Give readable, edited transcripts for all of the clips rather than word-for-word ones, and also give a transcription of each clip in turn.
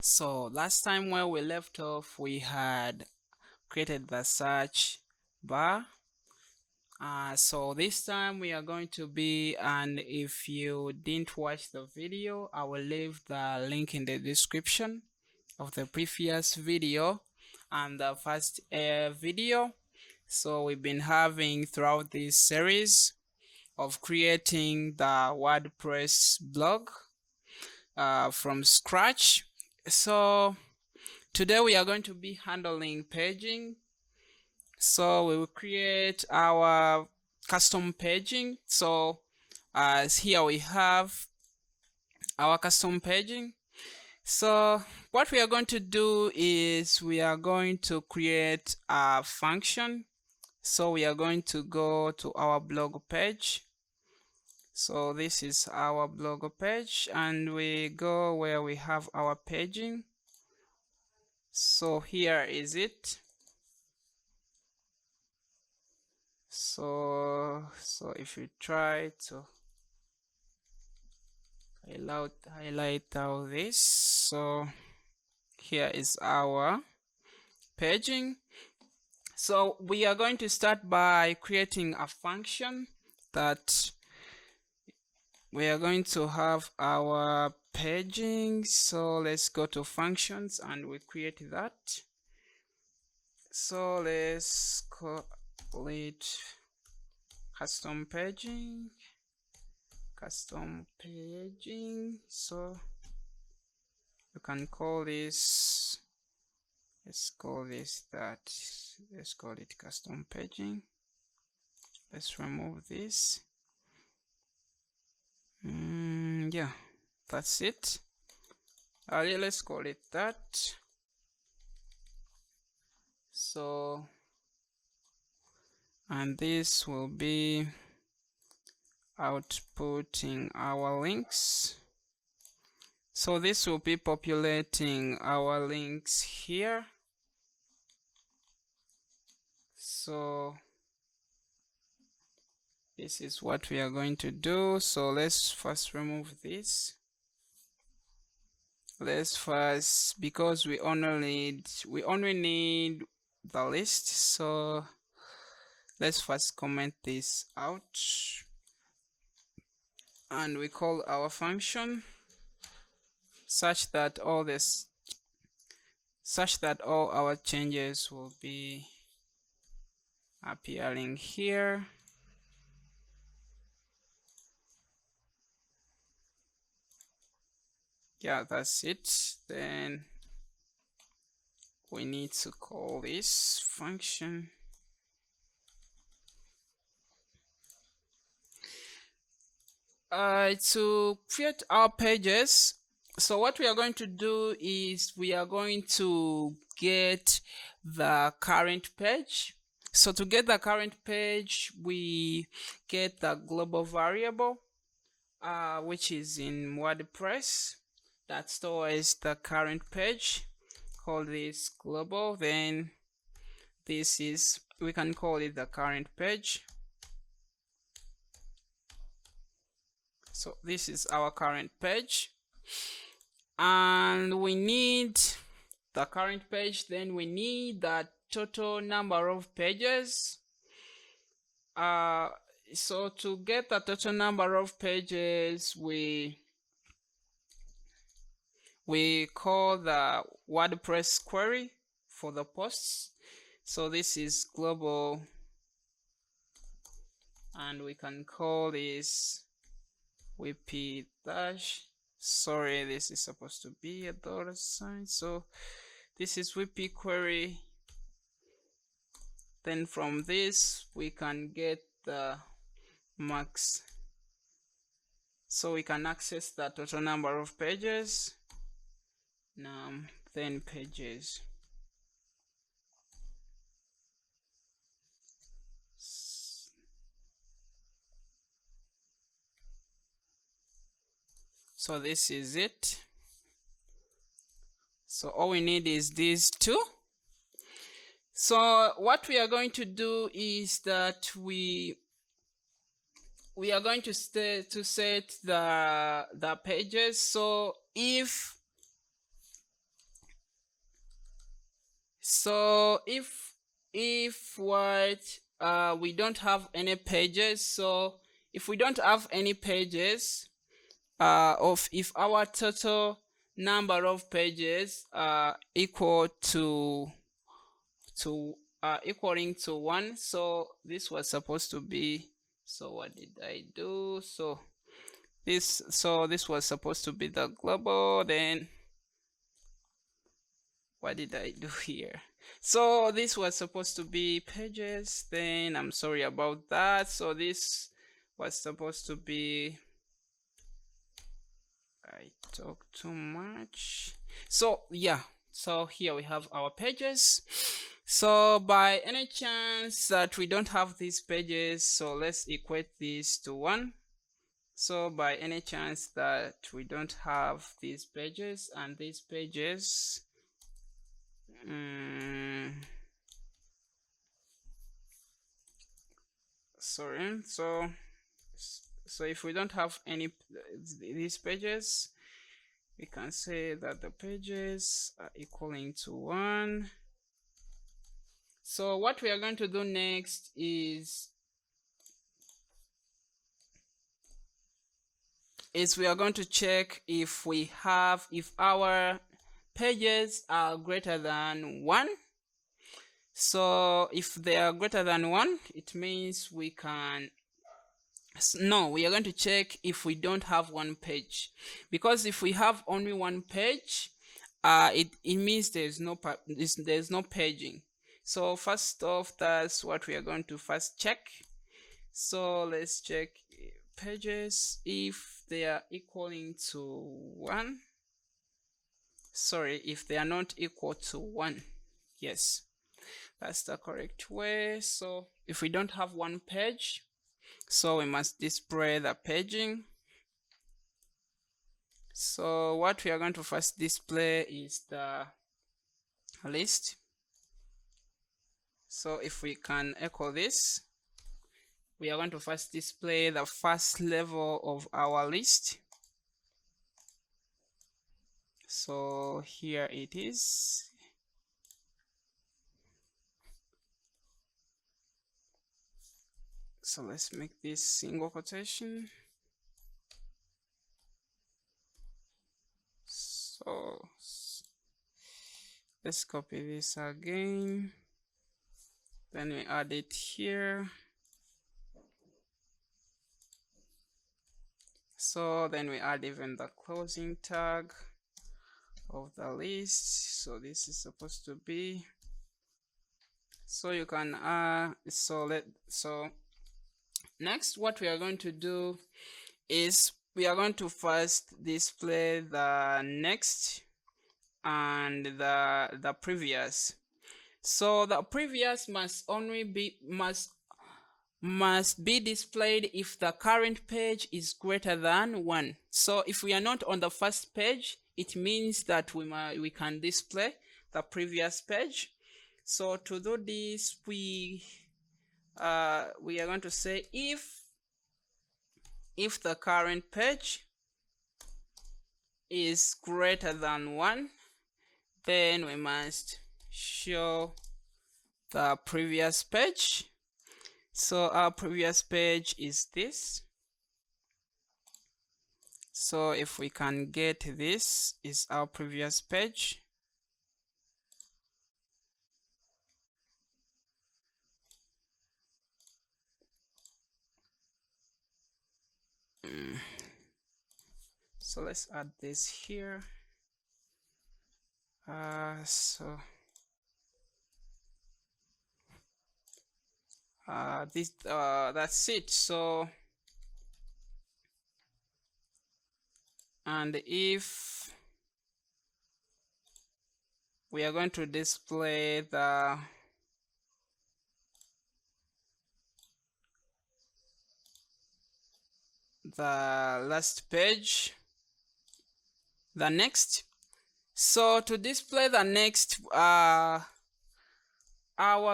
So last time where we left off, we had created the search bar. So this time we are going to be, and if you didn't watch the video, I will leave the link in the description of the previous video and the first video. So we've been having throughout this series of creating the WordPress blog from scratch. So today we are going to be handling paging. So we will create our custom paging. So as here we have our custom paging. So what we are going to do is we are going to create a function. So we are going to go to our blog page. So this is our blog page, and we go where we have our paging. So here is it. So if you try to highlight all this, so here is our paging. So we are going to start by creating a function that we are going to have our paging. So let's go to functions and we create that. So let's call it custom paging. So you can call this, let's call it custom paging. Let's remove this. Yeah, that's it. Let's call it that. So, and this will be outputting our links. So this will be populating our links here. So this is what we are going to do. So let's first remove this. Because we only need the list. So let's first comment this out, and we call our function such that all our changes will be appearing here. Yeah, that's it. Then we need to call this function. To create our pages, so what we are going to do is we are going to get the current page. So to get the current page, we get the global variable, which is in WordPress, that stores the current page. Call this global. Then we can call it the current page. So this is our current page, and we need the current page. Then we need the total number of pages. So to get the total number of pages, we call the WordPress query for the posts. So this is global, and we can call this wp dash. Sorry, this is supposed to be a $sign. So this is wp query. Then from this we can get the max, so we can access the total number of pages. Then pages. So this is it. So all we need is these two. So what we are going to do is that we are going to set the pages. So if So if what we don't have any pages, so if we don't have any pages, of if our total number of pages equal to equaling to 1, so this was supposed to be, so what did I do? So this was supposed to be the global, then what did I do here? So this was supposed to be pages, then I'm sorry about that. So this was supposed to be, I talk too much. So yeah, so here we have our pages. So by any chance that we don't have these pages, so let's equate this to 1. So by any chance that we don't have these pages and these pages, sorry, so if we don't have any these pages, we can say that the pages are equaling to 1. So what we are going to do next is we are going to check if our pages are greater than 1. So if they are greater than 1, it means we can, no, we are going to check if we don't have one page, because if we have only one page, it means there's no paging. So first off, that's what we are going to first check. So let's check pages if they are equaling to 1. Sorry, if they are not equal to 1. Yes, that's the correct way. So if we don't have one page, so we must display the paging. So what we are going to first display is the list. So if we can echo this, we are going to first display the first level of our list. So here it is. So let's make this single quotation. So let's copy this again. Then we add it here. So then we add even the closing tag of the list. So this is supposed to be, so you can so next what we are going to do is we are going to first display the next and the previous. So the previous must be displayed if the current page is greater than 1. So if we are not on the first page, it means that we can display the previous page. So to do this, we are going to say if the current page is greater than 1, then we must show the previous page. So our previous page is this. So if we can get this is our previous page. So let's add this here. That's it. So and if we are going to display the last page, the next. So to display the next, our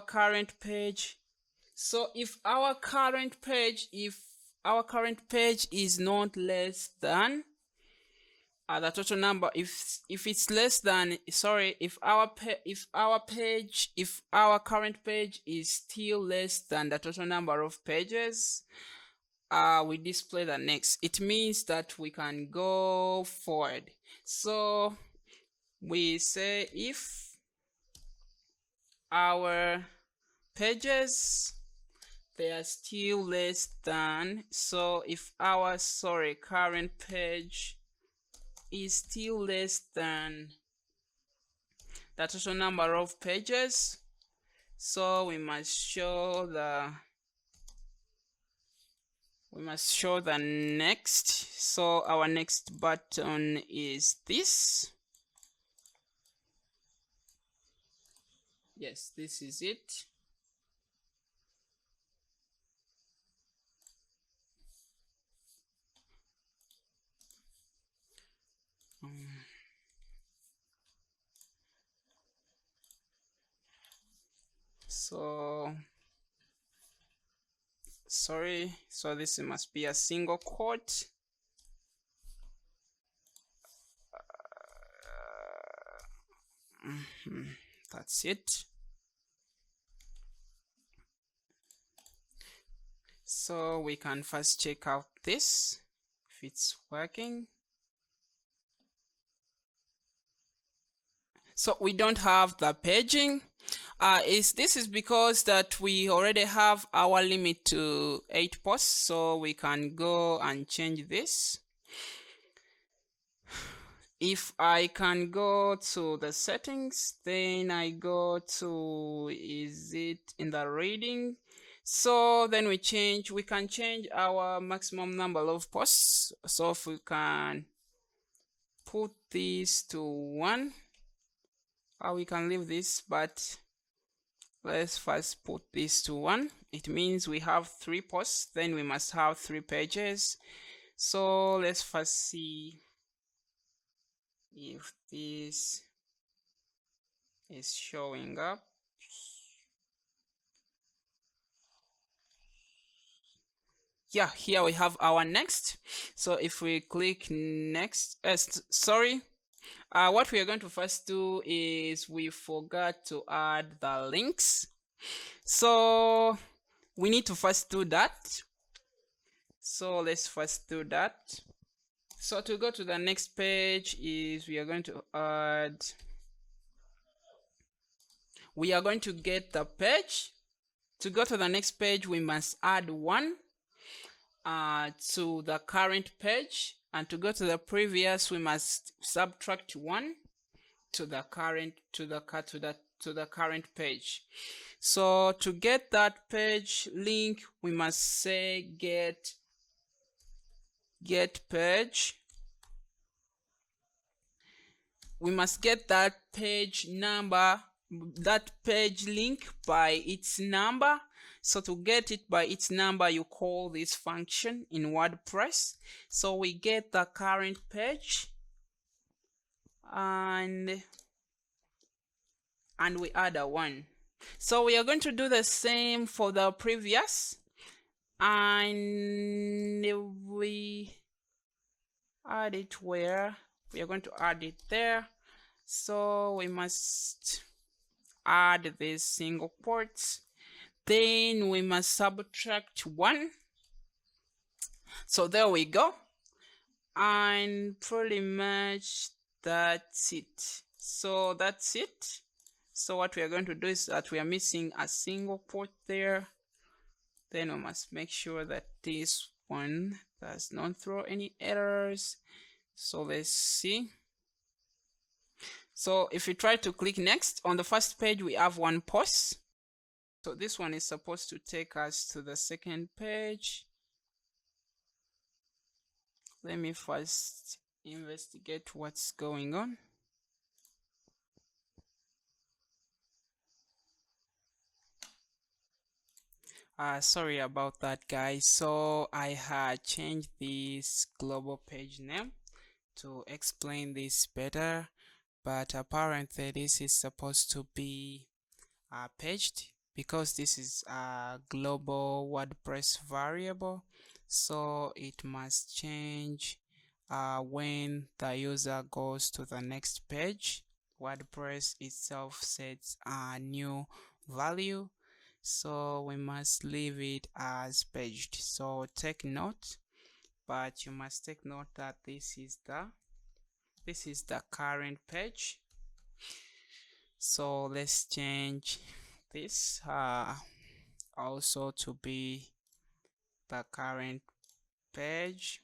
current page. So if our current page is not less than the total number, if it's less than, sorry, if our current page is still less than the total number of pages, we display the next. It means that we can go forward. So we say if our pages, they are still less than, so if our current page is still less than the total number of pages, so we must show the next. So our next button is this. Yes, this is it. So sorry, so this must be a single quote. That's it. So we can first check out this if it's working. So we don't have the paging. This is because that we already have our limit to 8 posts, so we can go and change this. If I can go to the settings, then I go to, is it in the reading? So then we can change our maximum number of posts. So if we can put this to 1, we can leave this, but let's first put this to 1. It means we have 3 posts, then we must have 3 pages. So let's first see if this is showing up. Yeah, here we have our next. So if we click next, what we are going to first do is we forgot to add the links. So we need to first do that. So let's first do that. So to go to the next page is we are going to get the page. To go to the next page, we must add 1 to the current page, and to go to the previous, we must subtract 1 to the current page. So to get that page link, we must say get page. We must get that page number, that page link by its number. So to get it by its number, you call this function in WordPress. So we get the current page and we add a 1. So we are going to do the same for the previous, and we add it where we are going to add it there. So we must add these single quotes, then we must subtract 1. So there we go, and pretty much that's it. So that's it. So what we are going to do is that we are missing a single quote there. Then we must make sure that this one does not throw any errors. So let's see. So if we try to click next, on the first page we have 1 post. So this one is supposed to take us to the second page. Let me first investigate what's going on. Sorry about that, guys. So I had changed this global page name to explain this better, but apparently this is supposed to be paged because this is a global WordPress variable, so it must change when the user goes to the next page, WordPress itself sets a new value, so we must leave it as paged. So take note, but you must take note that this is the current page. So let's change this also to be the current page.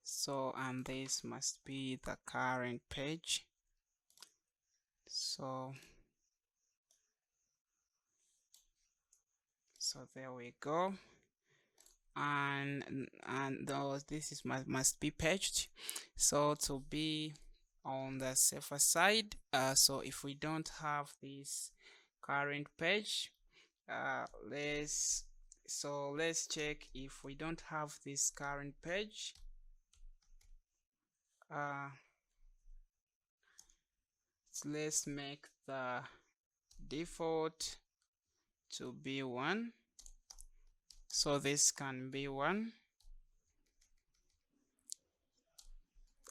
So and this must be the current page. So there we go. And those this is must be paged. So to be on the safer side, so if we don't have this current page, let's check if we don't have this current page. So let's make the default to be 1, so this can be 1.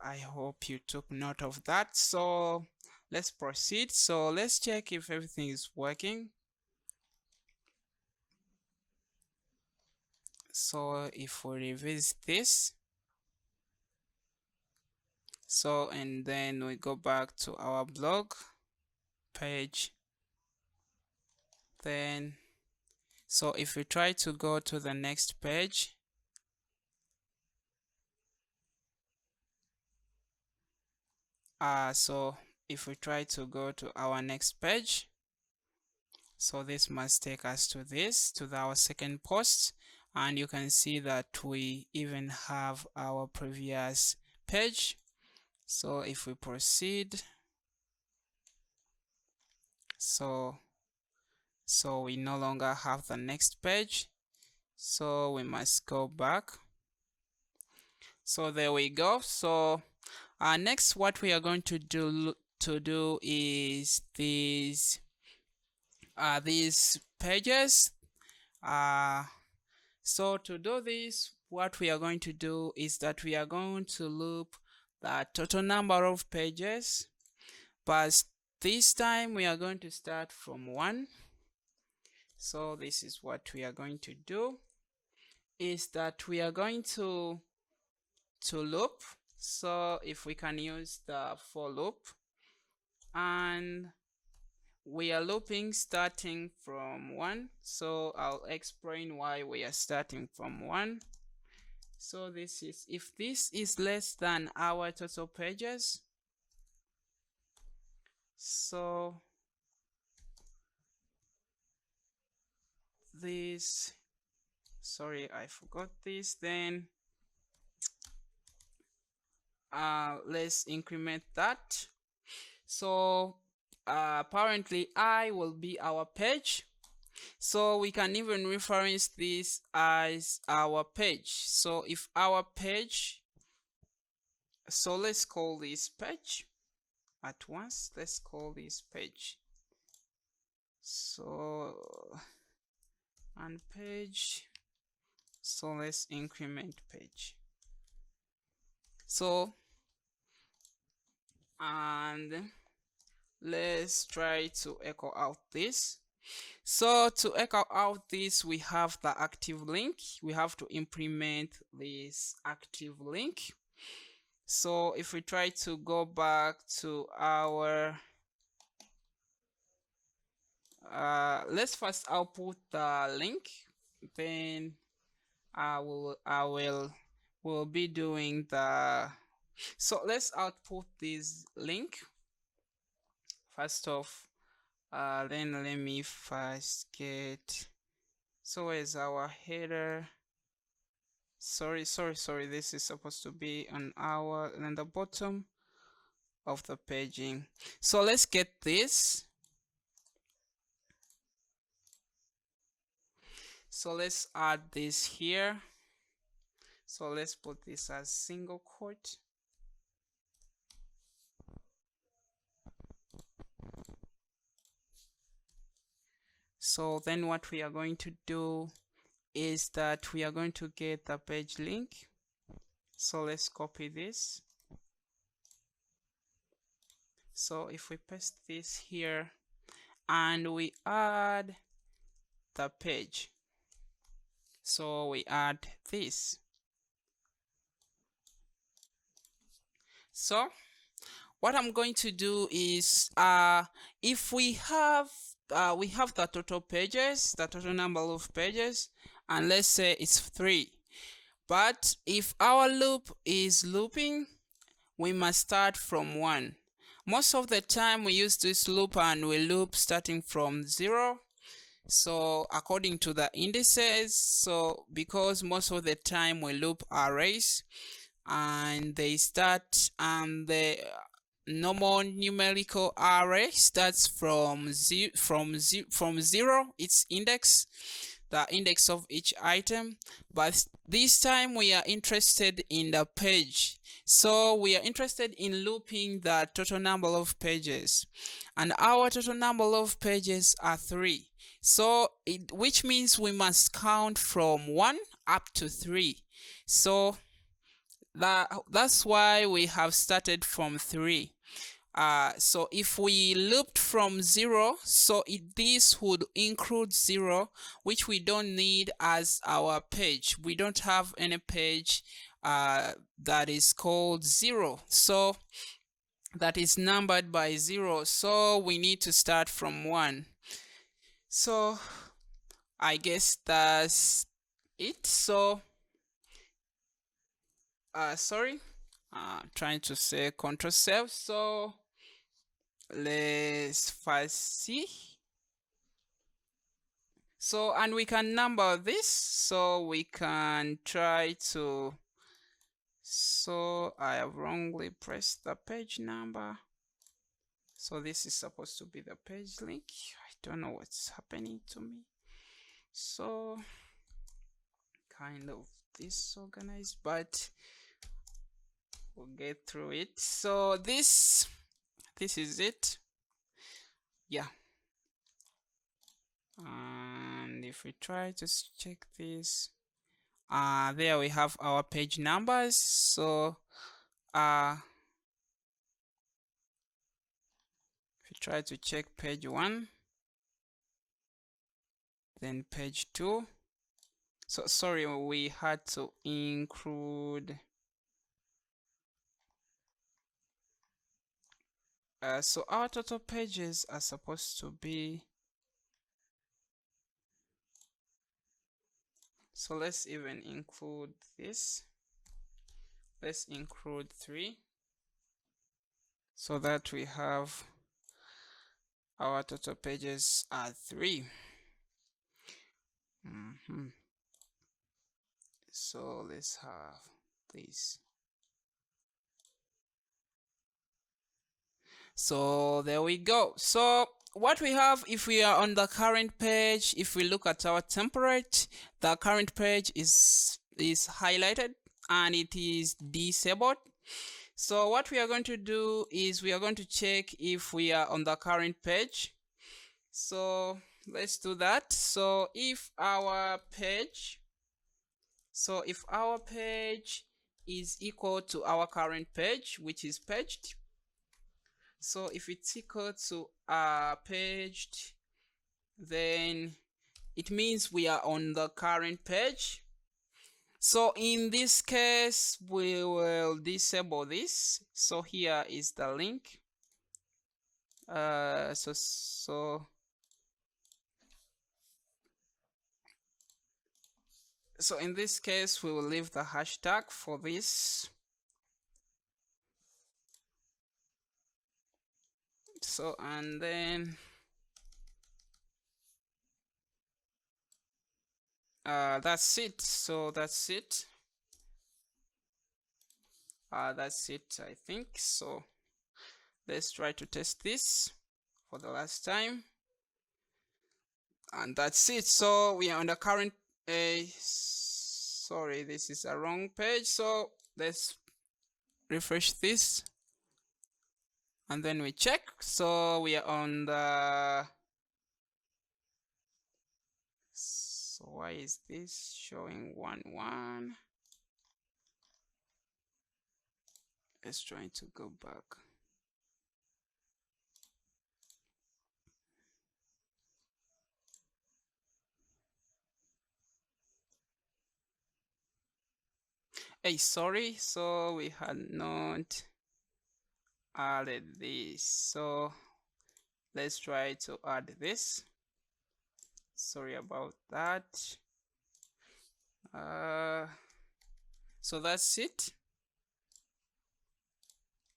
I hope you took note of that. So let's proceed. So let's check if everything is working. So if we revisit this, so and then we go back to our blog page, then so if we try to go to the next page, so if we try to go to our next page, so this must take us to our second post, and you can see that we even have our previous page. So if we proceed, so we no longer have the next page, so we must go back. So there we go. So next what we are going to do is these pages. So to do this, what we are going to do is that we are going to loop the total number of pages, but this time we are going to start from 1. So this is what we are going to do, is that we are going to loop. So if we can use the for loop, and we are looping starting from 1. So I'll explain why we are starting from 1. So this is, if this is less than our total pages, so this, sorry, I forgot this, then let's increment that. So apparently I will be our page, so we can even reference this as our page. So if our page, so let's call this page at once. Let's call this page. So and page, so let's increment page. So and let's try to echo out this. So to echo out this, we have the active link. We have to implement this active link. So if we try to go back to our let's first output the link, then will be doing the, so let's output this link first off. Then let me first get, so where's our header? Sorry, this is supposed to be on our, and the bottom of the paging. So let's get this. So let's add this here. So let's put this as single quote. So then what we are going to do is that we are going to get the page link. So let's copy this. So if we paste this here and we add the page, so we add this. So what I'm going to do is, if we have the total pages, the total number of pages, and let's say it's 3. But if our loop is looping, we must start from 1. Most of the time we use this loop and we loop starting from 0. So according to the indices, so because most of the time we loop arrays and they start, and the normal numerical array starts from 0, its index, the index of each item. But this time we are interested in the page, so we are interested in looping the total number of pages, and our total number of pages are 3. So which means we must count from 1 up to 3. So that's why we have started from 3. So if we looped from 0, so this would include 0, which we don't need as our page. We don't have any page that is called 0, so that is numbered by 0. So we need to start from 1. So I guess that's it. So sorry, trying to say control save. So let's first see. So, and we can number this, so we can try to, so I have wrongly pressed the page number. So this is supposed to be the page link. I don't know what's happening to me. So kind of disorganized, but we'll get through it. So this is it. Yeah. And if we try to check this, there we have our page numbers. So if we try to check page 1, then page 2. So sorry, we had to include, so our total pages are supposed to be, so let's even include this. Let's include 3, so that we have our total pages are 3. So let's have this. So there we go. So what we have, if we are on the current page, if we look at our template, the current page is highlighted and it is disabled. So what we are going to do is we are going to check if we are on the current page. So let's do that. So if our page is equal to our current page, which is paged, so if it's equal to paged, then it means we are on the current page. So in this case, we will disable this. So here is the link. So in this case, we will leave the hashtag for this. So, and then that's it. So that's it. That's it, I think. So let's try to test this for the last time. And that's it. So we are on the current, sorry, this is a wrong page. So let's refresh this. And then we check. So we are on the, So why is this showing 1 1? Let's try to go back. Hey, sorry, so we had not added this. So let's try to add this. Sorry about that. So that's it.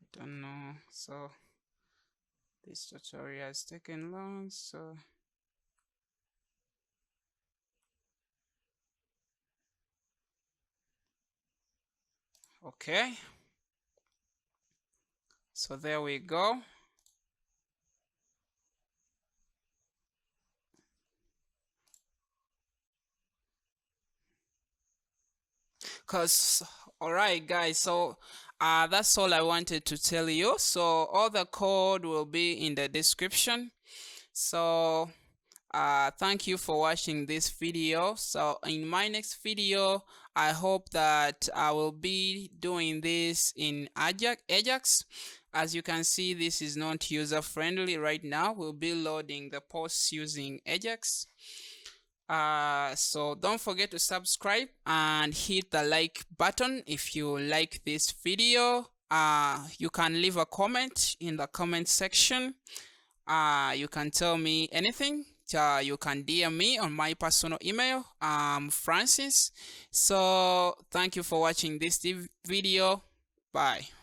I don't know. So this tutorial has taken long, so okay. So there we go. Cause all right, guys. So that's all I wanted to tell you. So all the code will be in the description. So thank you for watching this video. So in my next video, I hope that I will be doing this in Ajax. As you can see, this is not user friendly right now. We'll be loading the posts using Ajax. So don't forget to subscribe and hit the like button if you like this video. You can leave a comment in the comment section. You can tell me anything. You can DM me on my personal email, Francis. So thank you for watching this video. Bye.